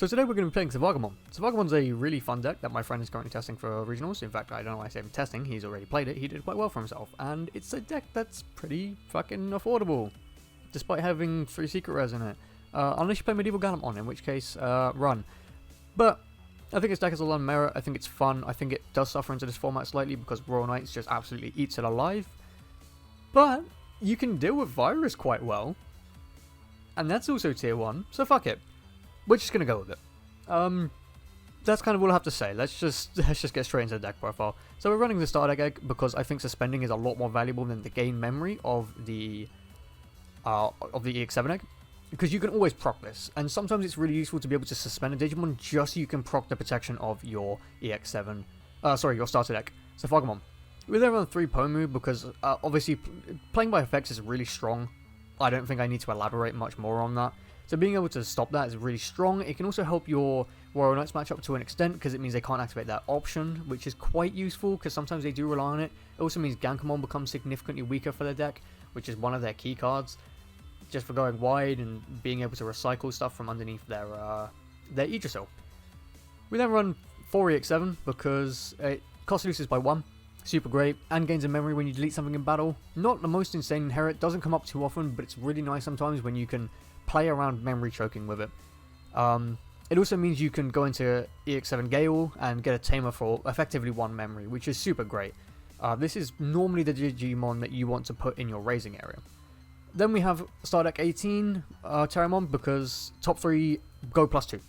So today we're going to be playing Zephagamon. Zephaгаmon's a really fun deck that my friend is currently testing for regionals. In fact, I don't know why I say him testing, he's already played it, he did quite well for himself. And it's a deck that's pretty fucking affordable, despite having 3 secret rares in it. Unless you play Medieval Gallantmon, in which case, run. But I think this deck has a lot of merit, I think it's fun, I think it does suffer into this format slightly because Royal Knights just absolutely eats it alive. But you can deal with Virus quite well. And that's also tier 1, so fuck it. We're just going to go with it. That's kind of all I have to say. Let's just get straight into the deck profile. So we're running the starter deck because I think suspending is a lot more valuable than the gain memory of the EX7 egg. Because you can always proc this, and sometimes it's really useful to be able to suspend a Digimon just so you can proc the protection of your EX7, your starter deck, Zephagamon. We're there on 3 Pomu because obviously playing by effects is really strong. I don't think I need to elaborate much more on that. So being able to stop that is really strong. It can also help your Royal Knights match up to an extent because it means they can't activate that option, which is quite useful because sometimes they do rely on it. It also means Gankamon becomes significantly weaker for their deck, which is one of their key cards, just for going wide and being able to recycle stuff from underneath their Yggdrasil. We then run 4 EX7 because it cost reduces by 1. Super great, and gains in memory when you delete something in battle. Not the most insane inherit, doesn't come up too often, but it's really nice sometimes when you can play around memory choking with it. It also means you can go into EX7 Gale and get a tamer for effectively 1 memory, which is super great. This is normally the Digimon that you want to put in your raising area. Then we have Star Deck 18 Terramon because top 3 go +2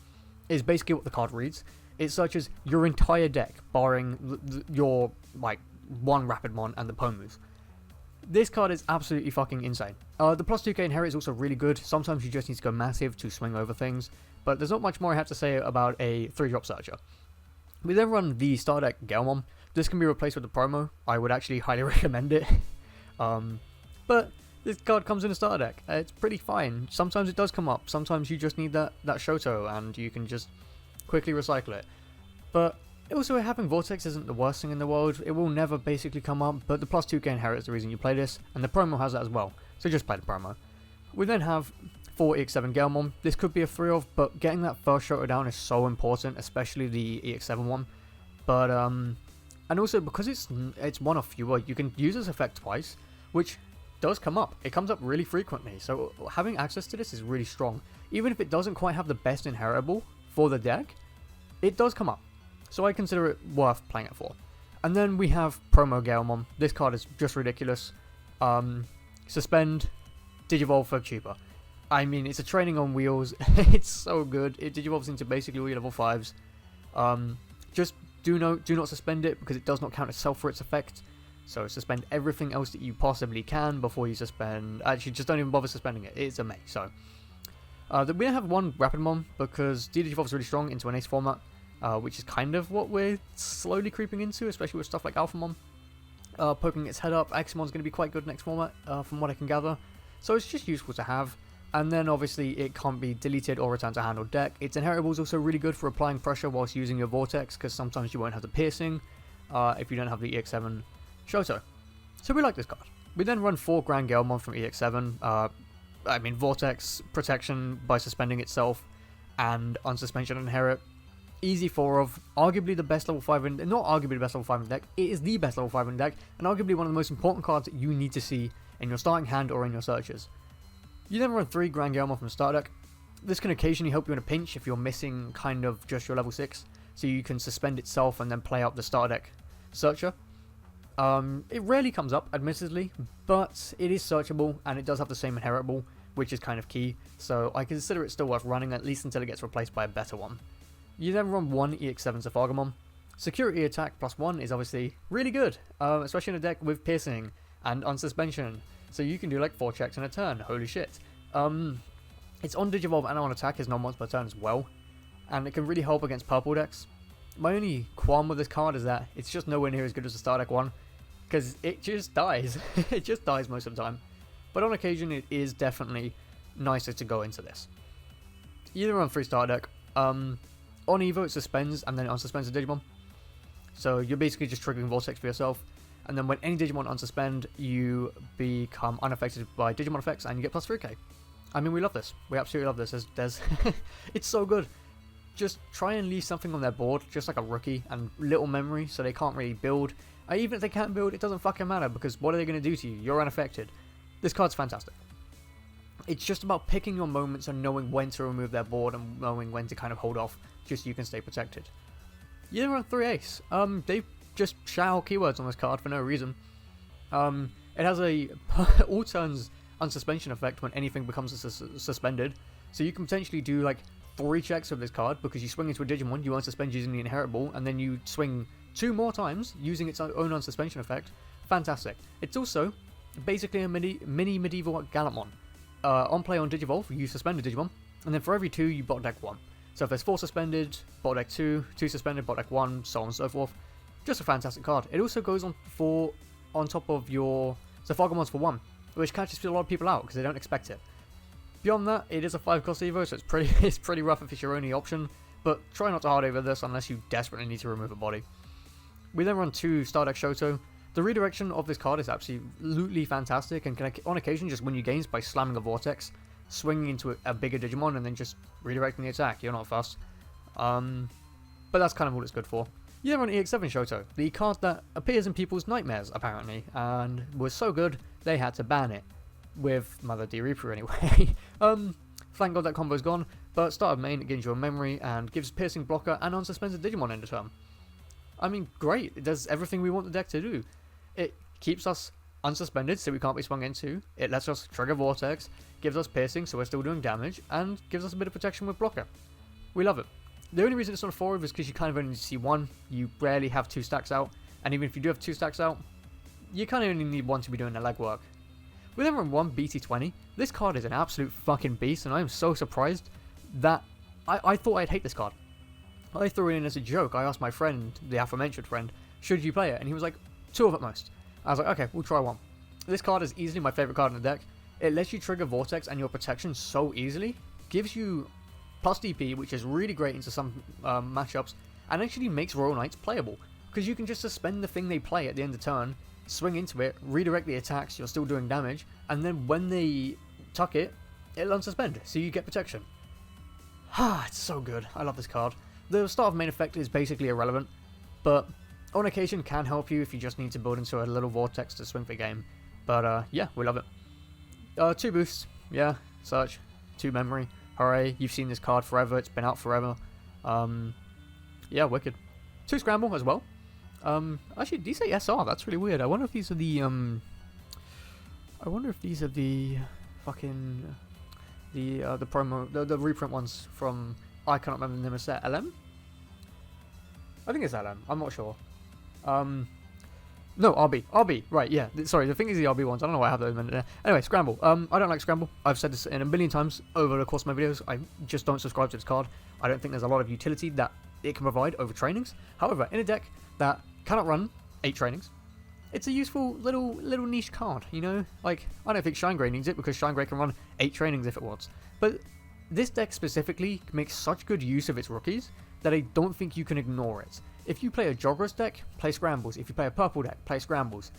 is basically what the card reads. It searches your entire deck, barring your like 1 Rapidmon and the Pomus. This card is absolutely fucking insane. The +2k inherit is also really good. Sometimes you just need to go massive to swing over things, but there's not much more I have to say about a 3-drop searcher. We then run the Star Deck Galmon. This can be replaced with the promo. I would actually highly recommend it. But this card comes in a starter deck. It's pretty fine. Sometimes it does come up. Sometimes you just need that Shoto and you can just quickly recycle it. But also having Vortex isn't the worst thing in the world. It will never basically come up, but the +2k inherit is the reason you play this, and the promo has that as well. So just play the promo. We then have 4 EX7 Galmon. This could be a 3-of, but getting that first Shoto down is so important, especially the EX7 one. But and also because it's 1 or fewer, you can use this effect twice, which does come up. It comes up really frequently, so having access to this is really strong. Even if it doesn't quite have the best inheritable for the deck, it does come up. So I consider it worth playing it for. And then we have Promo Galmon. This card is just ridiculous. Suspend, Digivolve for cheaper. I mean, it's a training on wheels. It's so good. It digivolves into basically all your level 5s. Just do not suspend it because it does not count itself for its effect. So suspend everything else that you possibly can before you suspend. Actually, just don't even bother suspending it. It's a meh. So we have 1 Rapidmon because D-Digivolve is really strong into an ace format, which is kind of what we're slowly creeping into, especially with stuff like Alphamon. Poking its head up, Aximon's going to be quite good next format, from what I can gather. So it's just useful to have. And then obviously it can't be deleted or returned to hand or deck. Its inheritable is also really good for applying pressure whilst using your Vortex, because sometimes you won't have the piercing if you don't have the EX7 Shoto. So we like this card. We then run 4 Grand Galmon from EX7. I mean, Vortex, protection by suspending itself, and unsuspension inherit. Easy 4-of, arguably the best level 5 in, not arguably the best level 5 in the deck, it is the best level 5 in the deck, and arguably one of the most important cards that you need to see in your starting hand or in your searches. You then run 3 Grand Galmon from the start deck. This can occasionally help you in a pinch if you're missing kind of just your level 6, so you can suspend itself and then play out the starter deck searcher. It rarely comes up, admittedly, but it is searchable, and it does have the same inheritable, which is kind of key, so I consider it still worth running, at least until it gets replaced by a better one. You then run 1 EX7 Zephagamon. Security attack +1 is obviously really good, especially in a deck with piercing and unsuspension, so you can do like 4 checks in a turn, holy shit. It's on Digivolve and on attack is non once per turn as well, and it can really help against purple decks. My only qualm with this card is that it's just nowhere near as good as the Star Deck one, because it just dies. It just dies most of the time. But on occasion, it is definitely nicer to go into this. You then run 3 Star Deck. On Evo, it suspends, and then it unsuspends the Digimon. So you're basically just triggering Vortex for yourself. And then when any Digimon unsuspend, you become unaffected by Digimon effects, and you get +3k. I mean, we love this. We absolutely love this. There's it's so good. just try and leave something on their board, just like a rookie, and little memory, so they can't really build. Even if they can't build, it doesn't fucking matter, because what are they going to do to you? You're unaffected. This card's fantastic. It's just about picking your moments and knowing when to remove their board and knowing when to kind of hold off, just so you can stay protected. You then run 3 ace. They just shout out keywords on this card for no reason. It has a all turns unsuspension effect when anything becomes suspended, so you can potentially do like 3 checks with this card because you swing into a Digimon, you unsuspend using the inherit ball, and then you swing 2 more times using its own unsuspension effect. Fantastic. It's also basically a mini medieval Gallantmon. On play on Digivolve, you suspend a Digimon, and then for every 2 you bot deck 1. So if there's 4 suspended, bot deck 2, 2 suspended, bot deck 1, so on and so forth. Just a fantastic card. It also goes on top of your Zephagamons for 1, which catches a lot of people out because they don't expect it. Beyond that, it is a 5 cost Evo, so it's pretty rough if it's your only option, but try not to hard over this unless you desperately need to remove a body. We then run 2 Star Deck Shoto. The redirection of this card is absolutely fantastic and can on occasion just win you games by slamming a Vortex, swinging into a bigger Digimon, and then just redirecting the attack. You're not fussed. But that's kind of what it's good for. You then run EX7 Shoto, the card that appears in people's nightmares, apparently, and was so good they had to ban it. With Mother D Reaper anyway. Thank God that combo's gone, but start of main, it gains your memory and gives piercing blocker and unsuspended Digimon end of turn. I mean, great, it does everything we want the deck to do. It keeps us unsuspended so we can't be swung into, it lets us trigger Vortex, gives us piercing so we're still doing damage, and gives us a bit of protection with blocker. We love it. The only reason it's not a 4 is because you kind of only see 1, you rarely have 2 stacks out, and even if you do have 2 stacks out, you kind of only need 1 to be doing the legwork. We then run 1 BT20. This card is an absolute fucking beast, and I am so surprised that I thought I'd hate this card. I threw it in as a joke. I asked my friend, the aforementioned friend, should you play it? And he was like, 2 of at most. I was like, okay, we'll try 1. This card is easily my favorite card in the deck. It lets you trigger Vortex and your protection so easily, gives you plus DP, which is really great into some matchups, and actually makes Royal Knights playable, because you can just suspend the thing they play at the end of turn, swing into it, redirect the attacks, you're still doing damage, and then when they tuck it, it'll unsuspend, so you get protection. It's so good. I love this card. The start of main effect is basically irrelevant, but on occasion can help you if you just need to build into a little Vortex to swing for game. But yeah, we love it. 2 boosts, yeah, search, 2 memory, hooray, you've seen this card forever, it's been out forever. Yeah, wicked. 2 scramble as well. Actually, these say SR. That's really weird. I wonder if these are the fucking the promo, the reprint ones from. I cannot remember the name of set. LM. I think it's LM. I'm not sure. No, RB. Right, yeah. Sorry, the thing is the RB ones. I don't know why I have those in there. Anyway, scramble. I don't like scramble. I've said this in a million times over the course of my videos. I just don't subscribe to this card. I don't think there's a lot of utility that it can provide over trainings. However, in a deck that cannot run 8 trainings, it's a useful little niche card, you know? Like, I don't think Shine Grey needs it because Shine Grey can run 8 trainings if it wants. But this deck specifically makes such good use of its rookies that I don't think you can ignore it. If you play a Jogger's deck, play scrambles. If you play a purple deck, play scrambles.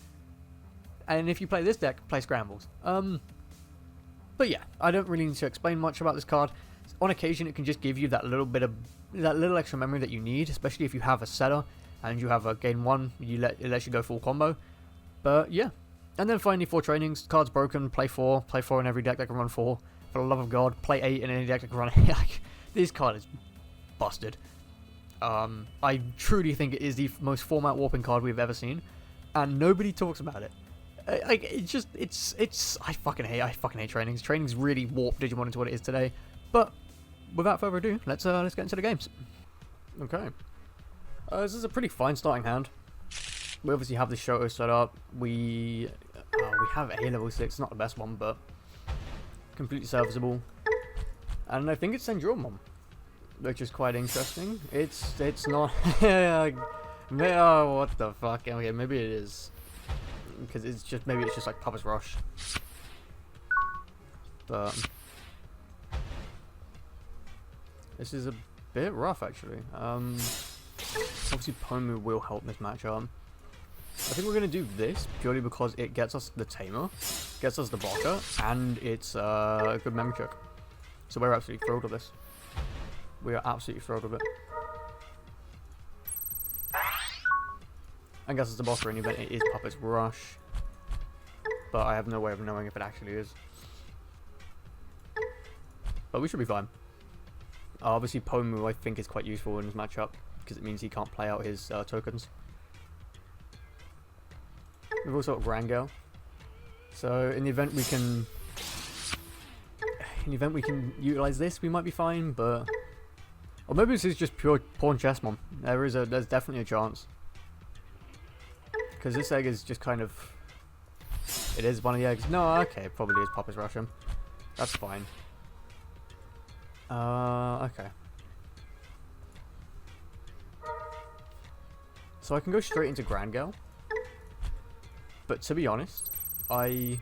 And if you play this deck, play scrambles. But yeah, I don't really need to explain much about this card. On occasion, it can just give you that little extra memory that you need, especially if you have a setter and you have a gain 1, it lets you go full combo. But yeah. And then finally 4 trainings. Card's broken, play 4. Play 4 in every deck that can run 4. For the love of God, play 8 in any deck that can run 8. This card is busted. I truly think it is the most format warping card we've ever seen, and nobody talks about it. I fucking hate trainings. Trainings really warp Digimon into what it is today. But without further ado, let's get into the games. Okay. This is a pretty fine starting hand. We obviously have the Shoto set up. We have a level 6, not the best one, but completely serviceable. And I think it's Cendrillmon, which is quite interesting. It's not. Oh, what the fuck? Okay, maybe it is, because it's just like Papa's Rush. But this is a bit rough actually. Obviously Pomu will help this matchup. I think we're going to do this purely because it gets us the Tamer, gets us the blocker, and it's a good memory check. So we're absolutely thrilled with this. We are absolutely thrilled with it. I guess it's the boss for any event. It is Puppet's Rush. But I have no way of knowing if it actually is. But we should be fine. Obviously, Pomu I think is quite useful in this matchup because it means he can't play out his tokens. We've also got Glasgow. So in the event we can, utilize this, we might be fine. But or maybe this is just pure Pawn Chessmon. There's definitely a chance because this egg is just kind of. It is one of the eggs. No, okay, it probably is Puppet's Rush him. That's fine. Okay. So I can go straight into Glasgow. But to be honest, I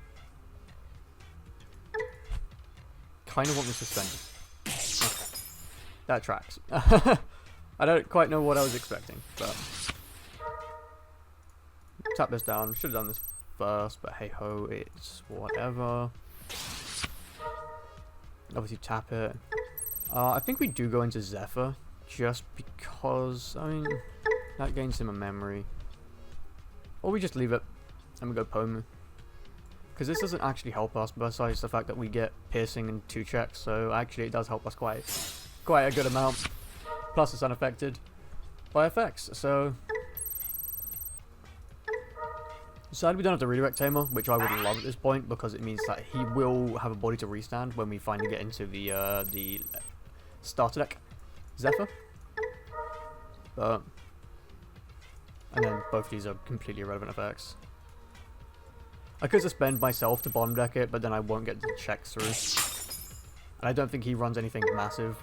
kind of want them suspended. Okay. That tracks. I don't quite know what I was expecting, but tap this down. Should have done this first, but hey ho, it's whatever. Obviously tap it. I think we do go into Zephyr, just because, I mean, that gains him a memory. Or we just leave it, and we go Pomu. Because this doesn't actually help us, besides the fact that we get piercing and 2 checks, so actually it does help us quite a good amount. Plus it's unaffected by effects, so... Sadly we don't have the redirect tamer, which I would love at this point, because it means that he will have a body to restand when we finally get into the starter deck Zephyr. But and then both these are completely irrelevant effects. I could suspend myself to bottom deck it, but then I won't get the checks through. And I don't think he runs anything massive.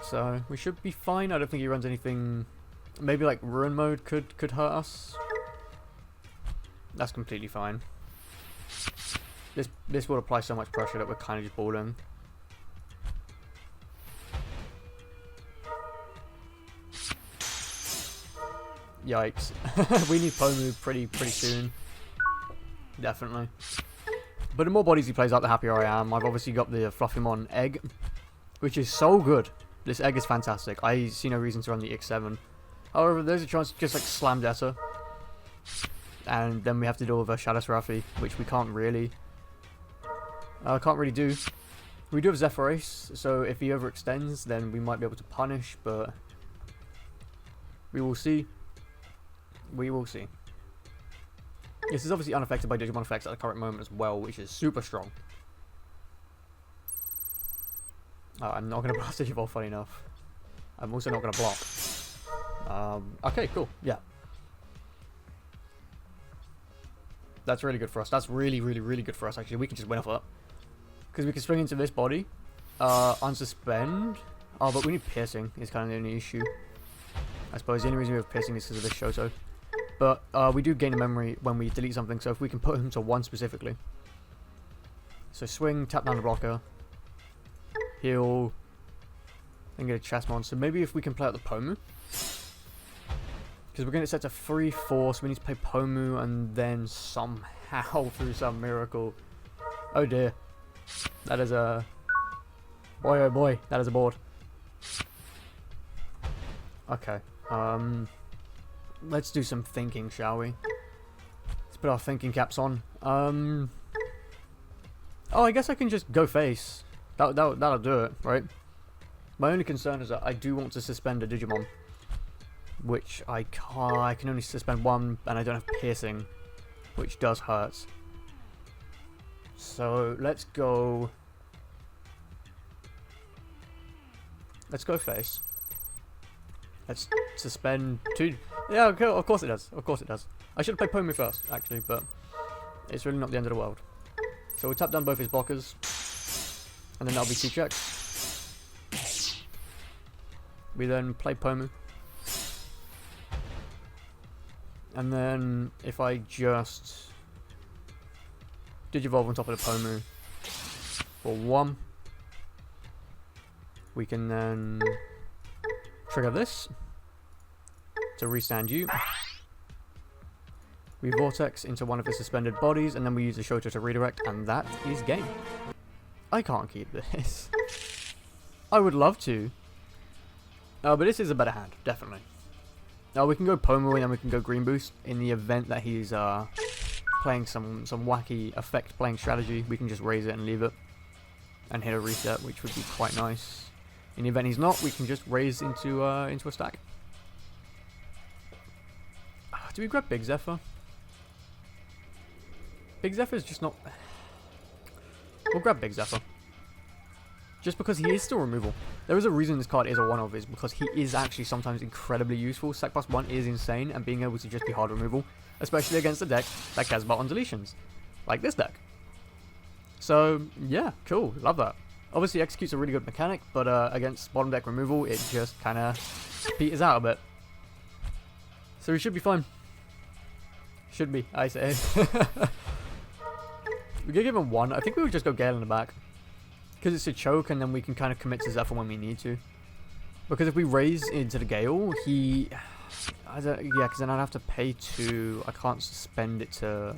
So we should be fine. I don't think he runs anything. Maybe like Ruin Mode could hurt us. That's completely fine. This will apply so much pressure that we're kind of just balling. Yikes. We need Pomu pretty soon. Definitely. But the more bodies he plays out, the happier I am. I've obviously got the Fluffymon egg, which is so good. This egg is fantastic. I see no reason to run the X7. However, there's a chance to just like slam Detta. And then we have to deal with a Shadow Seraphi, which we can't really do. We do have Zephyr Ace, so if he overextends, then we might be able to punish, but we will see. We will see. This is obviously unaffected by Digimon effects at the current moment as well, which is super strong. I'm not going to blast Digivolve, funny enough. I'm also not going to block. Okay, cool. Yeah. That's really good for us. That's really good for us, actually. We can just win off that. Because we can swing into this body. Unsuspend. Oh, but we need piercing is kind of the only issue. I suppose the only reason we have piercing is because of this Shoto. But we do gain a memory when we delete something, so if we can put him to 1 specifically. So swing, tap down the blocker. Heal. Then get a Chessmon. So maybe if we can play out the Pomu. Because we're going to set to 3-4, so we need to play Pomu and then somehow, through some miracle... Oh dear. That is a... Boy oh boy, that is a board. Okay. Let's do some thinking, shall we? Let's put our thinking caps on. Oh, I guess I can just go face. That'll do it, right? My only concern is that I do want to suspend a Digimon. Which I can only suspend 1, and I don't have piercing, which does hurt. So let's go. Let's go face. Let's suspend 2. Yeah, okay, of course it does. Of course it does. I should have played Pomu first, actually, but it's really not the end of the world. So we'll tap down both his blockers, and then that'll be 2 checks. We then play Pomu. And then if I just Digivolve on top of the Pomu for 1, we can then trigger this to restand you. We Vortex into one of the suspended bodies, and then we use the Shoto to redirect, and that is game. I can't keep this. I would love to, But this is a better hand, definitely. We can go Pomu and then we can go Green Boost in the event that he's playing some wacky effect playing strategy. We can just raise it and leave it and hit a reset, which would be quite nice. In the event he's not, we can just raise into a stack. Do we grab Big Zephyr? Big Zephyr is just not... We'll grab Big Zephyr. Just because he is still removal. There is a reason this card is a one-of, is because he is actually sometimes incredibly useful. Sack plus 1 is insane, and being able to just be hard removal, especially against a deck that cares about undeletions, like this deck. So, yeah, cool, love that. Obviously executes a really good mechanic, but against bottom deck removal, it just kind of peters out a bit. So we should be fine. Should be, I say. We could give him 1. I think we would just go Gale in the back. Because it's a choke, and then we can kind of commit to Zephyr when we need to. Because if we raise into the Gale, he... yeah, because then I'd have to pay 2. I can't suspend it to...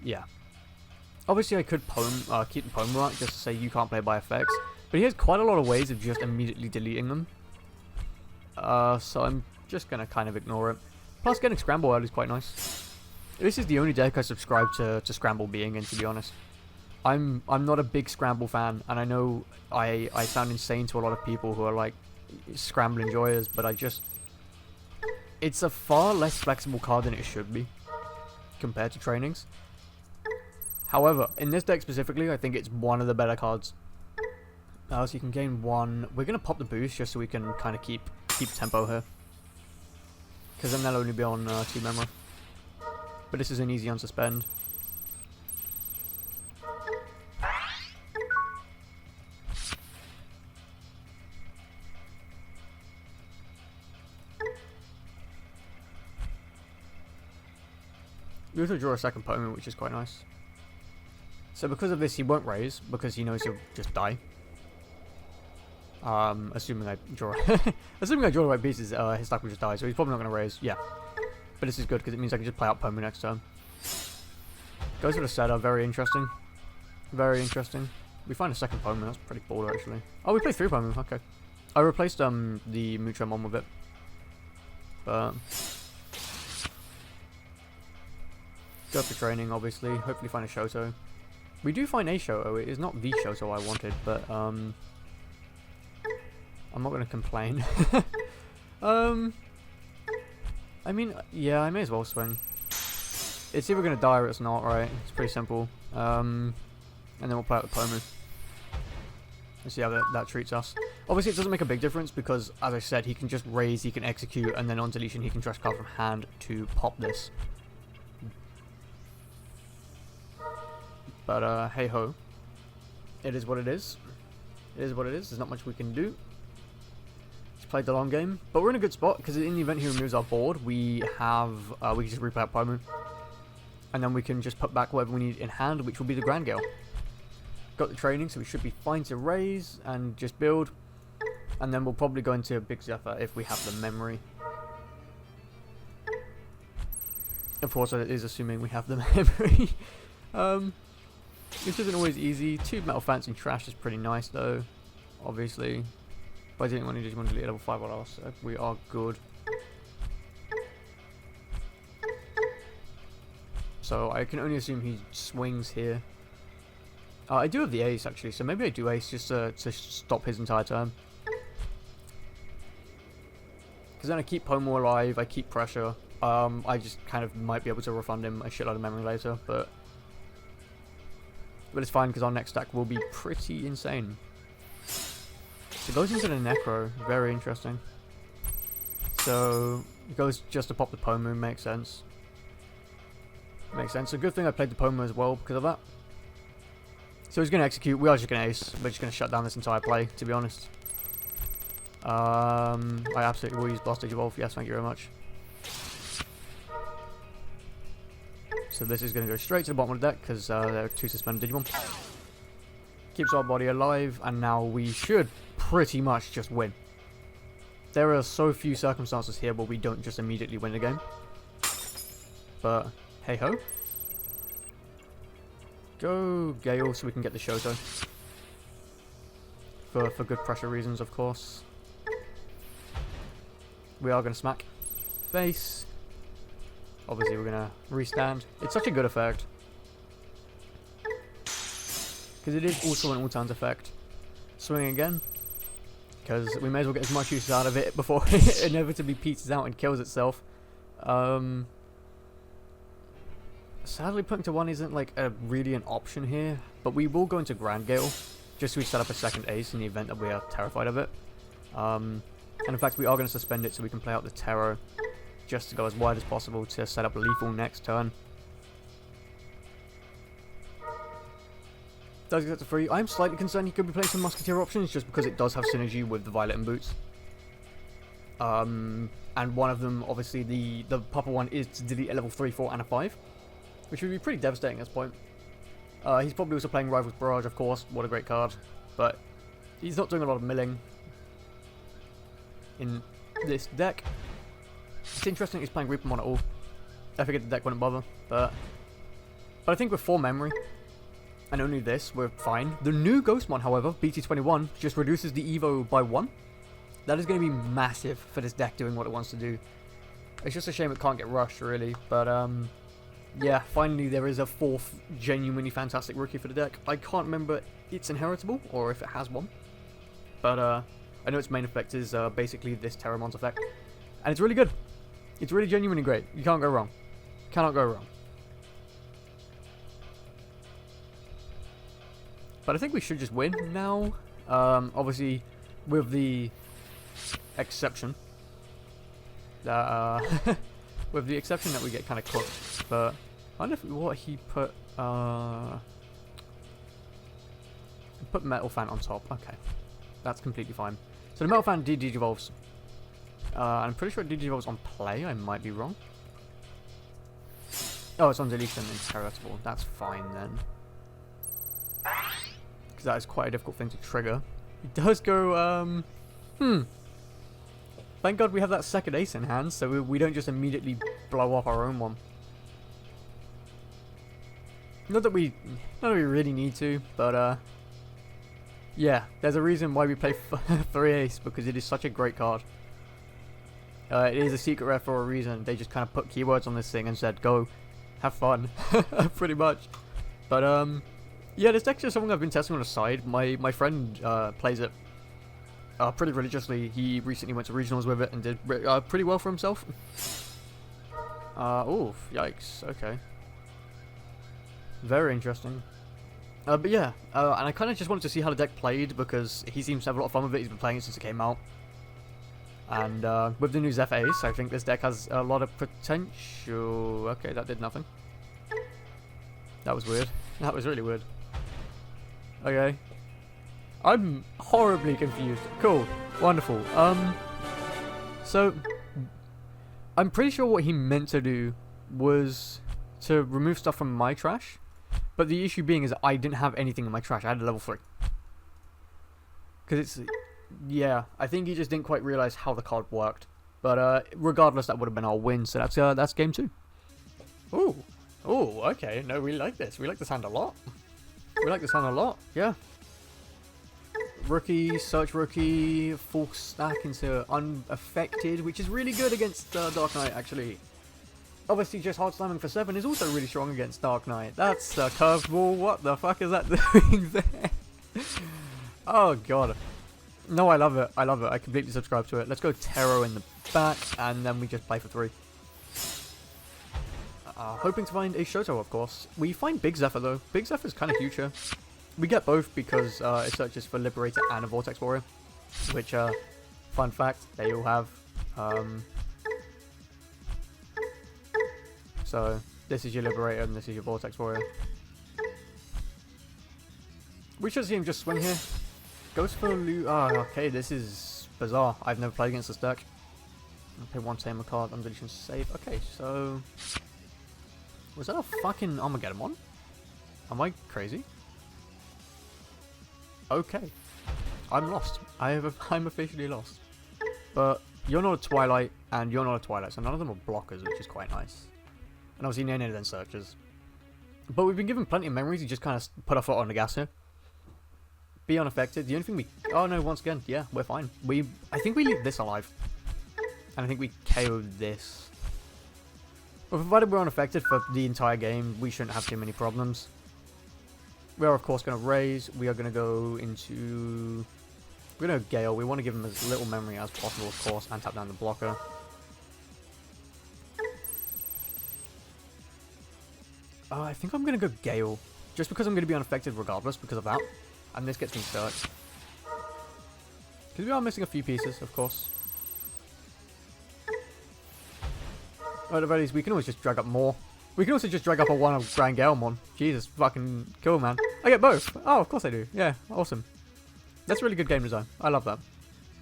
Yeah. Obviously, I could keep the Poem out just to say you can't play by effects. But he has quite a lot of ways of just immediately deleting them. So I'm just going to kind of ignore it. Plus, getting Scramble out is quite nice. This is the only deck I subscribe to Scramble being in, to be honest. I'm not a big Scramble fan, and I know I sound insane to a lot of people who are like Scramble enjoyers, but it's a far less flexible card than it should be compared to trainings. However, in this deck specifically, I think it's one of the better cards. So you can gain 1. We're gonna pop the boost just so we can kind of keep tempo here, because then they'll only be on 2 memory. But this is an easy unsuspend. We also draw a second Poem, which is quite nice. So because of this, he won't raise, because he knows he'll just die. Assuming I draw the right pieces, his stack will just die, so he's probably not going to raise. Yeah. But this is good, because it means I can just play out Poem next turn. Goes with a setter, very interesting. Very interesting. We find a second Poem, that's pretty baller actually. Oh, we play 3 Poem, okay. I replaced the Necromon with it. But... go for training, obviously. Hopefully find a Shoto. We do find a Shoto. It is not the Shoto I wanted, but I'm not going to complain. I mean, yeah, I may as well swing. It's either going to die or it's not, right? It's pretty simple. And then we'll play out the Pomu. And see how that treats us. Obviously, it doesn't make a big difference because, as I said, he can just raise, he can execute, and then on deletion, he can trash card from hand to pop this. But, hey-ho. It is what it is. It is what it is. There's not much we can do. Just played the long game. But we're in a good spot, because in the event he removes our board, we have... we can just replay out Pomu. And then we can just put back whatever we need in hand, which will be the Grand Gale. Got the training, so we should be fine to raise and just build. And then we'll probably go into a Big Zephyr if we have the memory. Of course, it is assuming we have the memory. Which isn't always easy. 2 Metal Fancy and Trash is pretty nice though, obviously. But I didn't want to just delete level 5 or else. So we are good. So I can only assume he swings here. I do have the ace actually, so maybe I do ace just to stop his entire turn. Because then I keep Pomo alive, I keep pressure. I just kind of might be able to refund him a shitload of memory later, but it's fine because our next stack will be pretty insane. So it goes into the Necro, very interesting. So it goes just to pop the Pomu, makes sense. Makes sense. A good thing I played the Pomu as well because of that. So he's going to execute, we are just going to ace, we're just going to shut down this entire play, to be honest. I absolutely will use Blast Stage Evolve, yes, thank you very much. So this is going to go straight to the bottom of the deck because there are 2 suspended Digimon. Keeps our body alive, and now we should pretty much just win. There are so few circumstances here where we don't just immediately win the game. But, hey ho. Go Gale so we can get the Shoto. For good pressure reasons, of course. we are going to smack. Face. Obviously, we're going to restand. It's such a good effect. Because it is also an all-turns effect. Swing again. Because we may as well get as much use out of it before it inevitably peters out and kills itself. Sadly, putting to 1 isn't like really an option here. But we will go into Grand Gale. Just so we set up a second ace in the event that we are terrified of it. And in fact, we are going to suspend it so we can play out the Terror. Just to go as wide as possible to set up lethal next turn. Does get to 3. I'm slightly concerned he could be playing some Musketeer options just because it does have synergy with the Violet and Boots. And one of them, obviously, the proper one is to delete a level 3, 4, and a 5. Which would be pretty devastating at this point. He's probably also playing Rival's Barrage, of course. What a great card. But he's not doing a lot of milling in this deck. It's interesting he's playing Reapermon at all. I figured the deck wouldn't bother. But I think with 4 memory, and only this, we're fine. The new Ghostmon, however, BT21, just reduces the Evo by 1. That is going to be massive for this deck doing what it wants to do. It's just a shame it can't get rushed, really. But, yeah, finally there is a 4th genuinely fantastic rookie for the deck. I can't remember its inheritable, or if it has one. But, I know its main effect is basically this Terramon's effect. And it's really good. It's really genuinely great. You can't go wrong. Cannot go wrong. But I think we should just win now. Obviously, with the exception that with the exception that we get kind of cooked. But I wonder if what he put Metal Fan on top. Okay, that's completely fine. So the Metal Fan digivolves. I'm pretty sure it digivolves on play. I might be wrong. Oh, it's on deletion and inheritable. That's fine then. Because that is quite a difficult thing to trigger. It does go, Thank God we have that second ace in hand, so we don't just immediately blow up our own one. Not that we really need to, but, yeah, there's a reason why we play 3 ace, because it is such a great card. It is a secret rare for a reason. They just kind of put keywords on this thing and said, go, have fun, pretty much. But, yeah, this deck is something I've been testing on the side. My friend plays it pretty religiously. He recently went to regionals with it and did pretty well for himself. Oh, yikes. Okay. Very interesting. But yeah, and I kind of just wanted to see how the deck played because he seems to have a lot of fun with it. He's been playing it since it came out. And with the new Zeph Ace, I think this deck has a lot of potential. Okay, that did nothing. That was weird. That was really weird. Okay. I'm horribly confused. Cool. Wonderful. So, I'm pretty sure what he meant to do was to remove stuff from my trash. But the issue being is I didn't have anything in my trash. I had a level 3. Because it's... Yeah, I think he just didn't quite realize how the card worked. But regardless, that would have been our win. So that's game 2. Ooh. Ooh, okay. No, we like this. We like this hand a lot. We like this hand a lot. Yeah. Rookie, search rookie, full stack into unaffected, which is really good against Dark Knight, actually. Obviously, just hard slamming for 7 is also really strong against Dark Knight. That's a curveball. What the fuck is that doing there? Oh, God. No, I love it. I love it. I completely subscribe to it. Let's go Terror in the back, and then we just play for 3. Hoping to find a Shoto, of course. We find Big Zephyr, though. Big Zephyr is kind of future. We get both because it searches for Liberator and a Vortex Warrior. Which, fun fact, they all have. So, this is your Liberator and this is your Vortex Warrior. We should see him just swing here. Goes for okay, this is bizarre. I've never played against this deck. I'll play 1 Tamer card, undeletion save. Okay, so... Was that a fucking Armageddon? Am I crazy? Okay. I'm lost. I'm officially lost. But you're not a Twilight, and you're not a Twilight, so none of them are blockers, which is quite nice. And obviously Nene then searches. But we've been given plenty of memories, you just kind of put our foot on the gas here. Be unaffected. The only thing we... Oh no, once again, yeah, we're fine. I think we leave this alive. And I think we KO this. But provided we're unaffected for the entire game, we shouldn't have too many problems. We are, of course, going to raise. We are going to go into... We're going to Gale. We want to give him as little memory as possible, of course, and tap down the blocker. I think I'm going to go Gale. Just because I'm going to be unaffected regardless because of that. And this gets me stuck. Because we are missing a few pieces, of course. At the very least, we can always just drag up more. We can also just drag up a one of Grand Galemon. Jesus, fucking cool, man. I get both. Oh, of course I do. Yeah, awesome. That's really good game design. I love that.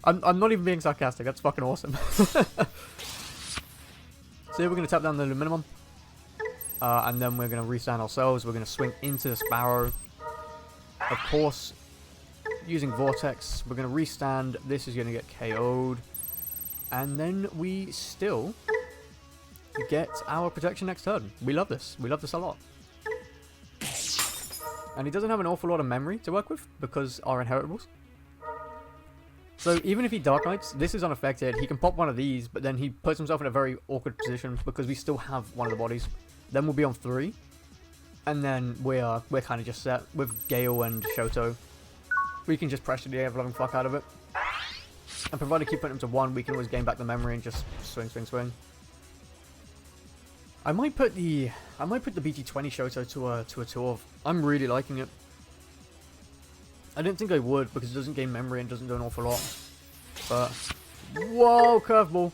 I'm not even being sarcastic. That's fucking awesome. So here we're going to tap down the Luminamon. And then we're going to restand ourselves. We're going to swing into the Sparrow. Of course, using Vortex, we're going to restand. This is going to get KO'd. And then we still get our protection next turn. We love this. We love this a lot. And he doesn't have an awful lot of memory to work with because our inheritables. So even if he Dark Knights, this is unaffected. He can pop one of these, but then he puts himself in a very awkward position because we still have one of the bodies. Then we'll be on 3. And then we're kind of just set with Gale and Shoto. We can just pressure the ever-loving fuck out of it. And provided keep putting him to 1, we can always gain back the memory and just swing, swing, swing. I might put the BT20 Shoto to a 2 of. I'm really liking it. I didn't think I would because it doesn't gain memory and doesn't do an awful lot. But whoa, curveball.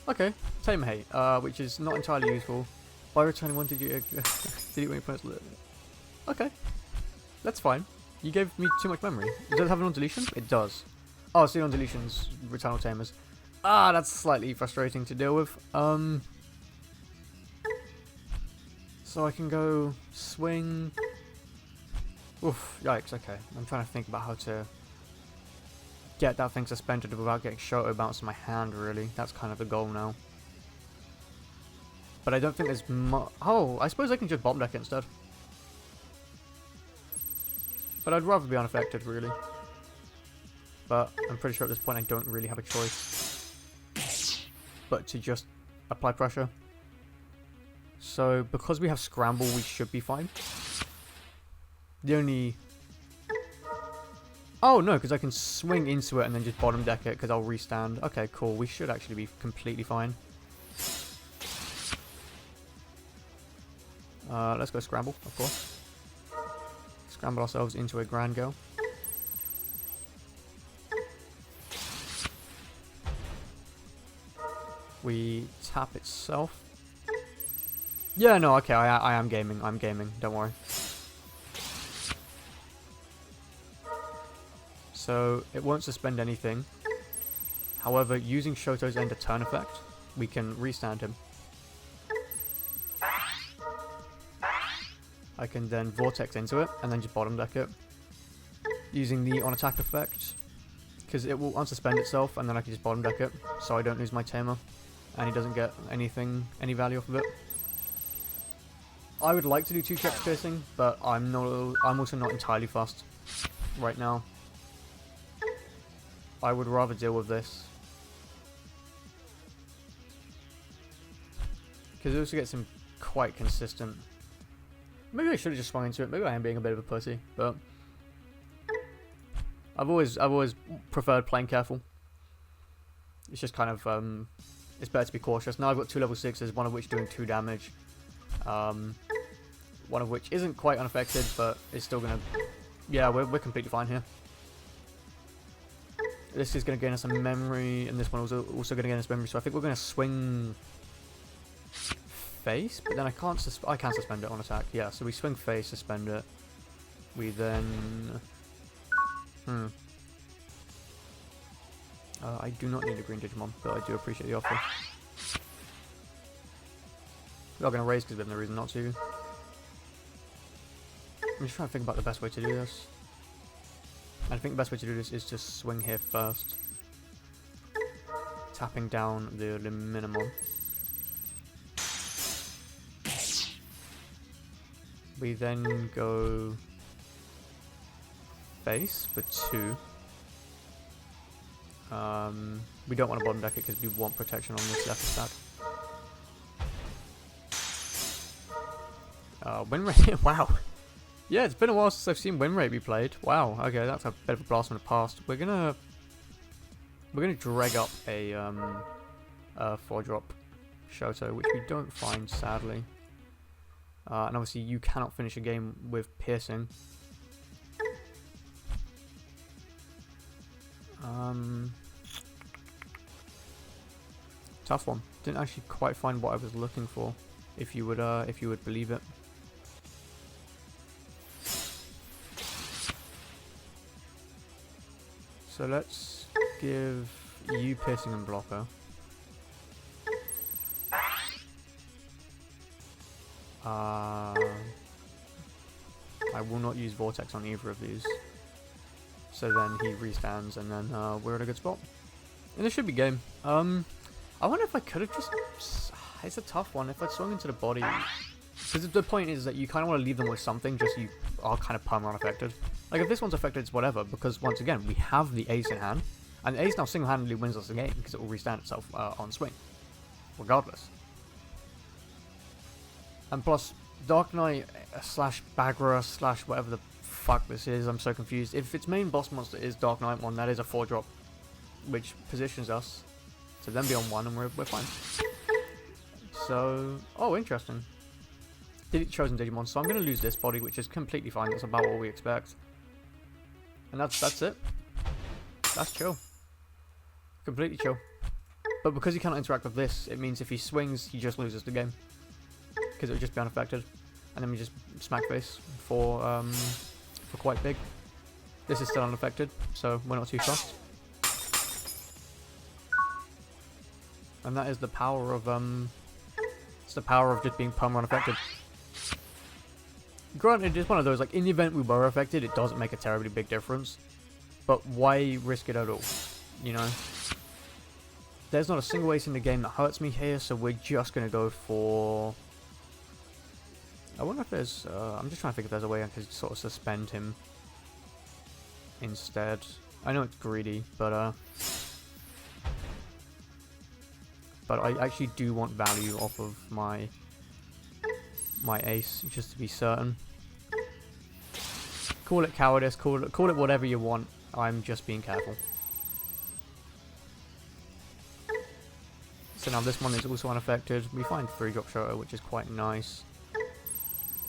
Okay, Tame Hate, which is not entirely useful. By returning 1, did you delete when your opponent's lit? Okay, that's fine. You gave me too much memory. Does it have an on-deletion? It does. Oh, see, on-deletions, Returnal Tamers. Ah, that's slightly frustrating to deal with. So I can go swing. Oof, yikes, okay. I'm trying to think about how to get that thing suspended without getting Shoto bounced in my hand, really. That's kind of the goal now. But I don't think there's much... Oh, I suppose I can just bomb deck it instead. But I'd rather be unaffected, really. But I'm pretty sure at this point I don't really have a choice but to just apply pressure. So, because we have Scramble, we should be fine. The only... Oh, no, because I can swing into it and then just bottom deck it because I'll restand. Okay, cool. We should actually be completely fine. Let's go Scramble, of course. Scramble ourselves into a Grand Gale. We tap itself. Yeah, no, okay, I am gaming. I'm gaming, don't worry. So, it won't suspend anything. However, using Shoto's end of turn effect, we can restand him. I can then Vortex into it, and then just bottom deck it. Using the on attack effect, because it will unsuspend itself, and then I can just bottom deck it, so I don't lose my Tamer. And he doesn't get anything, any value off of it. I would like to do 2 checks piercing, but I'm also not entirely fussed right now. I would rather deal with this. Because it also gets him quite consistent. Maybe I should have just swung into it. Maybe I am being a bit of a pussy, but I've always preferred playing careful. It's just kind of it's better to be cautious. Now I've got 2 level 6s, one of which doing 2 damage. One of which isn't quite unaffected, but it's still gonna... Yeah, we're completely fine here. This is gonna gain us some memory, and this one also gonna gain us memory. So I think we're gonna swing face, but then I can suspend it on attack. Yeah, so we swing face, suspend it. We then... I do not need a green Digimon, but I do appreciate the offer. We are going to raise because we have no reason not to. I'm just trying to think about the best way to do this. And I think the best way to do this is to swing here first. Tapping down the Luminamon. We then go face for 2. We don't want to bottom deck it because we want protection on this left stack. Win rate, wow. Yeah, it's been a while since I've seen win rate be played. Wow, okay, that's a bit of a blast from the past. We're gonna drag up a 4-drop Shoto, which we don't find, sadly. And obviously you cannot finish a game with piercing. Tough one. Didn't actually quite find what I was looking for, if you would believe it. So let's give you piercing and blocker. I will not use Vortex on either of these. So then he restands, and then we're at a good spot. And this should be game. I wonder if I could have just... It's a tough one. If I'd swung into the body... Because the point is that you kind of want to leave them with something, just so you are kind of perma unaffected. Like, if this one's affected, it's whatever, because once again, we have the ace in hand. And the ace now single-handedly wins us the game, because it will restand itself on swing. Regardless. And plus, Dark Knight slash Bagra slash whatever the fuck this is, I'm so confused. If its main boss monster is Dark Knightmon, that is a 4-drop, which positions us to then be on 1, and we're fine. So, oh, interesting. Chosen Digimon, so I'm going to lose this body, which is completely fine. That's about what we expect. And that's it. That's chill. Completely chill. But because he cannot interact with this, it means if he swings, he just loses the game. Because it would just be unaffected. And then we just smack face for quite big. This is still unaffected, so we're not too fast. And that is the power of it's the power of just being perma unaffected. Granted, it's one of those, like, in the event we were affected, it doesn't make a terribly big difference. But why risk it at all? You know? There's not a single ace in the game that hurts me here, so we're just going to go for... I wonder if there's... I'm just trying to think if there's a way I could sort of suspend him instead. I know it's greedy, but I actually do want value off of my ace, just to be certain. Call it cowardice, call it whatever you want. I'm just being careful. So now this one is also unaffected. We find 3-drop Shoto, which is quite nice.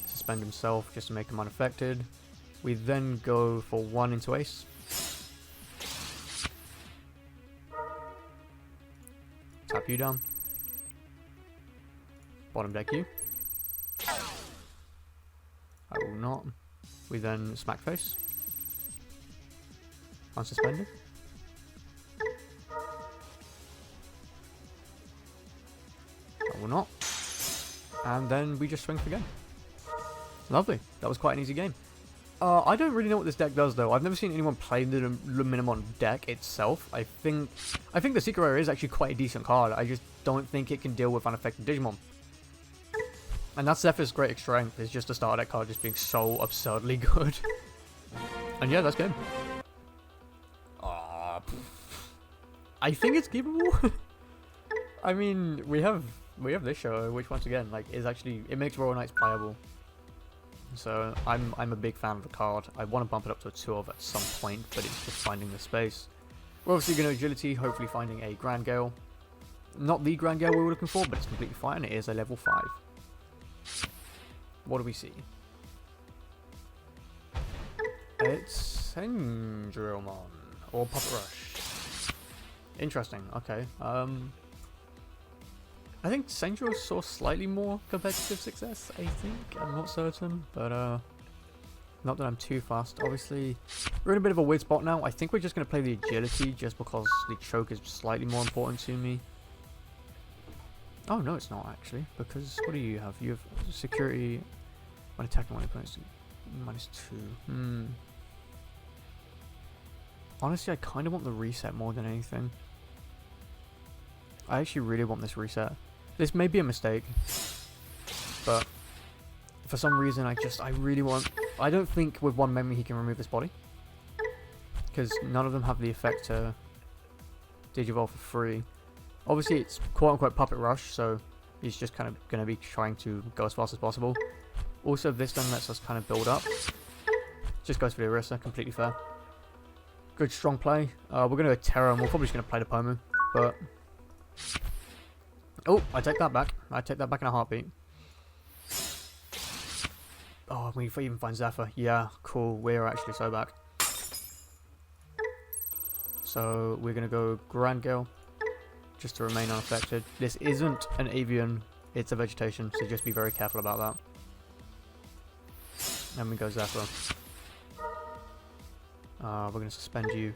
Suspend himself just to make him unaffected. We then go for 1 into ace. Tap you down. Bottom deck you. I will not. We then smack face. Unsuspended. I will not. And then we just swing for game. Lovely. That was quite an easy game. I don't really know what this deck does though. I've never seen anyone play the Luminamon deck itself. I think the Secret Rare is actually quite a decent card. I just don't think it can deal with unaffected Digimon. And that's Zephyr's greatest strength, is just a starter deck card just being so absurdly good. And yeah, that's game. I think it's keepable. I mean, we have this show, which once again, like, is actually, it makes Royal Knights playable. So I'm a big fan of the card. I want to bump it up to a 2-of at some point, but it's just finding the space. We're obviously going to agility, hopefully finding a Grand Gale. Not the Grand Gale we were looking for, but it's completely fine. It is a level 5. What do we see? It's Cendrillmon or Puppet Rush. Interesting. Okay. I think Cendrillmon saw slightly more competitive success. I think I'm not certain, but not that I'm too fast. Obviously, we're in a bit of a weird spot now. I think we're just going to play the agility just because the choke is slightly more important to me. Oh no, it's not actually, because what do you have? You have security when attacking one opponent -2. Honestly, I kind of want the reset more than anything. I actually really want this reset. This may be a mistake, but for some reason I really want... I don't think with one memory he can remove this body, because none of them have the effect to Digivolve for free. Obviously, it's quote-unquote Puppet Rush, so he's just kind of going to be trying to go as fast as possible. Also, this then lets us kind of build up. Just goes for the Orisa, completely fair. Good strong play. We're going to go Terra, and we're probably just going to play the Pomu, but... Oh, I take that back. I take that back in a heartbeat. Oh, we even find Zephyr. Yeah, cool. We're actually so back. So, we're going to go Grand Gale, just to remain unaffected. This isn't an avian, it's a vegetation, so just be very careful about that. Then we go Zephyr. We're going to suspend you.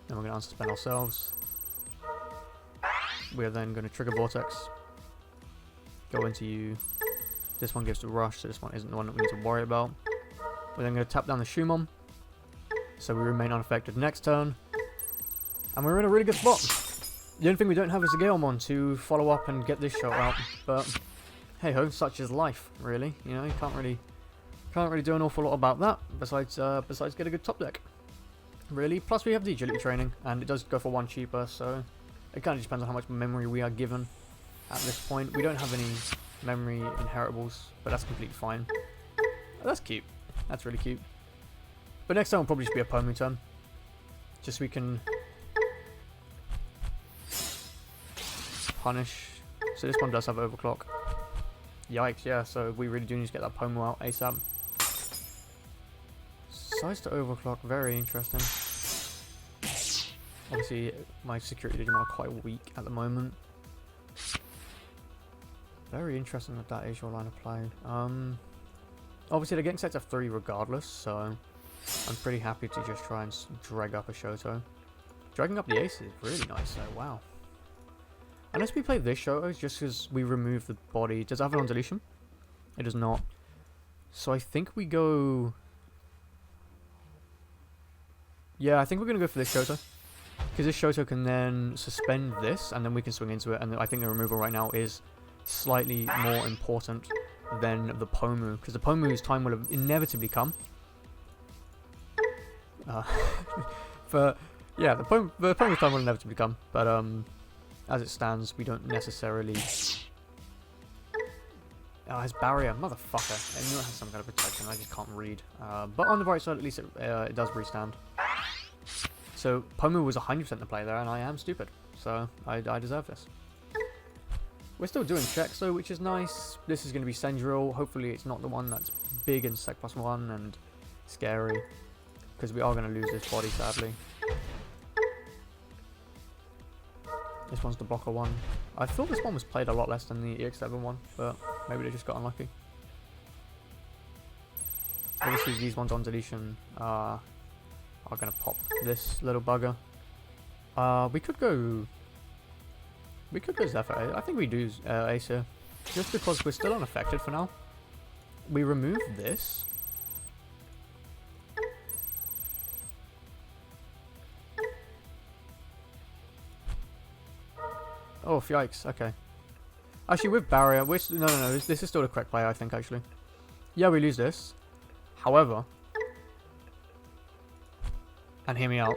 Then we're going to unsuspend ourselves. We're then going to trigger Vortex. Go into you. This one gives the rush, so this one isn't the one that we need to worry about. We're then going to tap down the Shumon. So we remain unaffected next turn. And we're in a really good spot. The only thing we don't have is a Galeamon to follow up and get this shot out. But hey ho, such is life, really. You know, you can't really do an awful lot about that besides get a good top deck. Really. Plus we have the agility training, and it does go for 1 cheaper, so it kind of depends on how much memory we are given at this point. We don't have any memory inheritables, but that's completely fine. Oh, that's cute. That's really cute. But next time will probably just be a Pomu turn. Just so we can punish. So this one does have overclock. Yikes, yeah, so we really do need to get that Pomu out ASAP. Size to overclock, very interesting. Obviously, my security Digimon are quite weak at the moment. Very interesting that that is your line of play. Obviously, they're getting sets of 3 regardless, so I'm pretty happy to just try and drag up a Shoto. Dragging up the ace is really nice, though, wow. Unless we play this Shoto, just because we remove the body. Does it have an on deletion? It does not. So I think we go... Yeah, I think we're going to go for this Shoto. Because this Shoto can then suspend this, and then we can swing into it. And I think the removal right now is slightly more important than the Pomu. Because the Pomu's time will inevitably come. Yeah, the Pomu's time will inevitably come. But as it stands, we don't necessarily... Oh, his barrier, motherfucker. I knew it has some kind of protection, I just can't read. But on the right side, at least it does restand. So, Pomu was 100% the play there, and I am stupid. So, I deserve this. We're still doing checks, though, which is nice. This is going to be Cendrillmon. Hopefully, it's not the one that's big and Sec +1 and scary. Because we are going to lose this body, sadly. This one's the blocker one. I thought this one was played a lot less than the EX7 one, but maybe they just got unlucky. Obviously, these ones on deletion are going to pop this little bugger. We could go Zephyr. I think we do Ace here. Just because we're still unaffected for now. We remove this. Oh, yikes. Okay. Actually, with Barrier, no. This is still the correct play, I think, actually. Yeah, we lose this. However... And hear me out.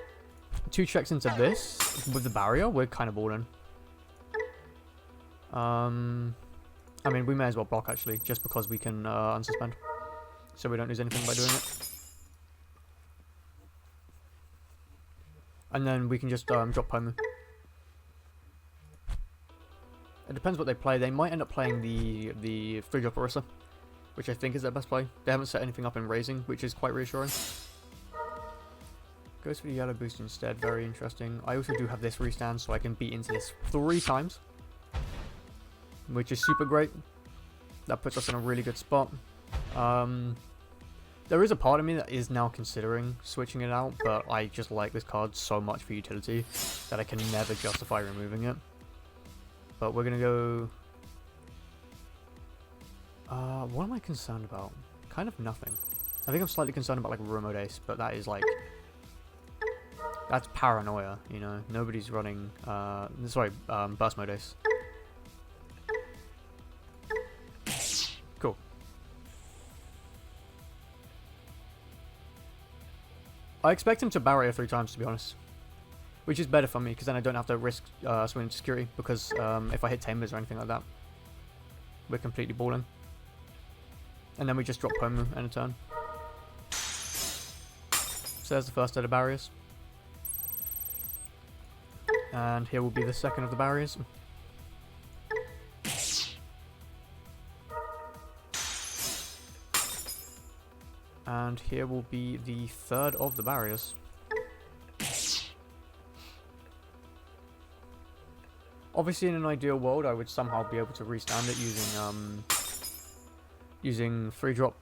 2 checks into this with the barrier, we're kind of balling. I mean, we may as well block actually, just because we can unsuspend, so we don't lose anything by doing it. And then we can just drop Pomu. It depends what they play. They might end up playing the 3-drop Orisa, which I think is their best play. They haven't set anything up in raising, which is quite reassuring. Goes for the yellow boost instead, very interesting. I also do have this restand, so I can beat into this 3 times. Which is super great. That puts us in a really good spot. There is a part of me that is now considering switching it out, but I just like this card so much for utility that I can never justify removing it. But we're going to go... what am I concerned about? Kind of nothing. I think I'm slightly concerned about like Remote Ace, but that is like... That's paranoia, you know. Nobody's running... Burst Mode Ace. Cool. I expect him to barrier 3 times, to be honest. which is better for me because then I don't have to risk swinging to security, because if I hit Tamers or anything like that, we're completely balling. And then we just drop Pomu in a turn. So there's the first of the barriers. And here will be the second of the barriers. And here will be the third of the barriers. Obviously, in an ideal world, I would somehow be able to restand it using free drop.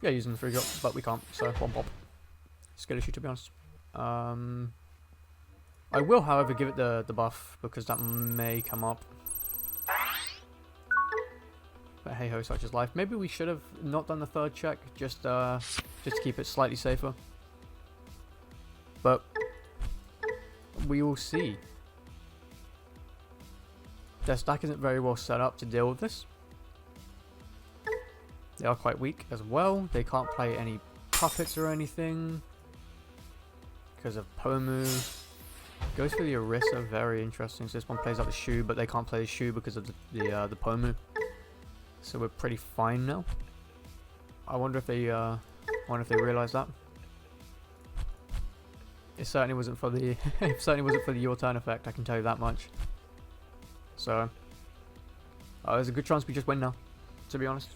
Yeah, using the free drop, but we can't, so one pop. Skill issue, to be honest. I will, however, give it the buff, because that may come up. But hey ho, such is life. Maybe we should have not done the third check, just to keep it slightly safer. But we will see. Their stack isn't very well set up to deal with this. They are quite weak as well. They can't play any puppets or anything because of Pomu. Goes for the Orisa, very interesting. So this one plays out the Shoe, but they can't play the Shoe because of the Pomu. So we're pretty fine now. I wonder if they realise that. It certainly wasn't for the your turn effect, I can tell you that much. So there's a good chance we just win now, to be honest.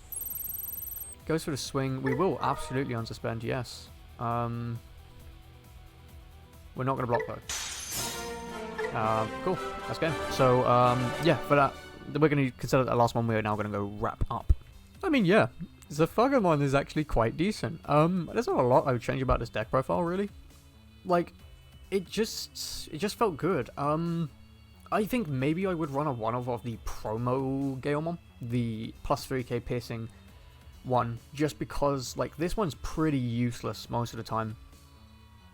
Goes for the swing. We will absolutely unsuspend, yes. We're not going to block though. Cool, that's game. So yeah, for that, we're going to consider that last one. We're now going to go wrap up. I mean, yeah, Zephagamon is actually quite decent. There's not a lot I would change about this deck profile, really. Like, it just felt good. I think maybe I would run a one-off of the promo Gaomon, the plus 3k piercing one, just because, like, this one's pretty useless most of the time.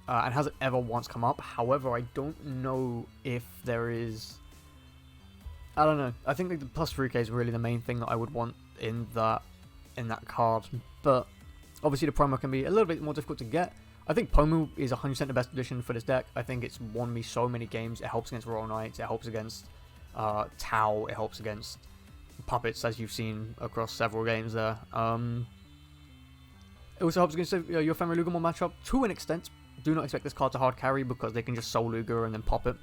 And hasn't ever once come up. However, I don't know if there is... I don't know. I think like, the plus 3k is really the main thing that I would want in that card. But obviously the promo can be a little bit more difficult to get. I think Pomu is 100% the best addition for this deck. I think it's won me so many games. It helps against Royal Knights. It helps against Tau. It helps against puppets, as you've seen across several games there. It also helps against your Fenrir Luminamon matchup to an extent. Do not expect this card to hard carry because they can just Soul Luger and then pop it.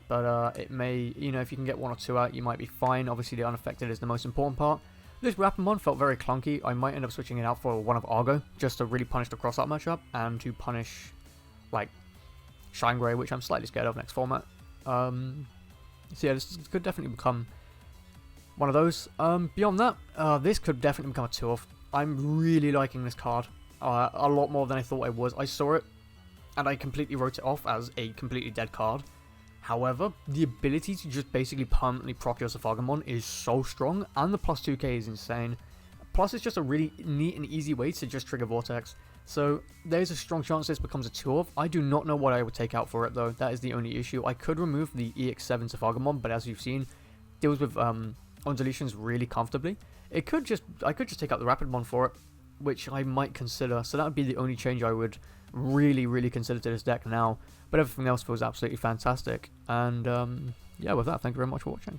But it may, you know, if you can get one or two out, you might be fine. Obviously, the unaffected is the most important part. This Rapamon felt very clunky. I might end up switching it out for one of Argo, just to really punish the cross-up matchup, and to punish, like, Shine Grey, which I'm slightly scared of next format. So yeah, this could definitely become one of those. Beyond that, this could definitely become a 2-off. I'm really liking this card. A lot more than I thought I was. I saw it, and I completely wrote it off as a completely dead card. However, the ability to just basically permanently proc your Zephagamon is so strong, and the plus 2k is insane. Plus, it's just a really neat and easy way to just trigger Vortex. So, there's a strong chance this becomes a 2-off. I do not know what I would take out for it, though. That is the only issue. I could remove the EX7 Zephagamon, but as you've seen, deals with on deletions really comfortably. I could just take out the Rapidmon for it, which I might consider. So that would be the only change I would really consider to this deck now. But everything else feels absolutely fantastic. And yeah, with that, thank you very much for watching.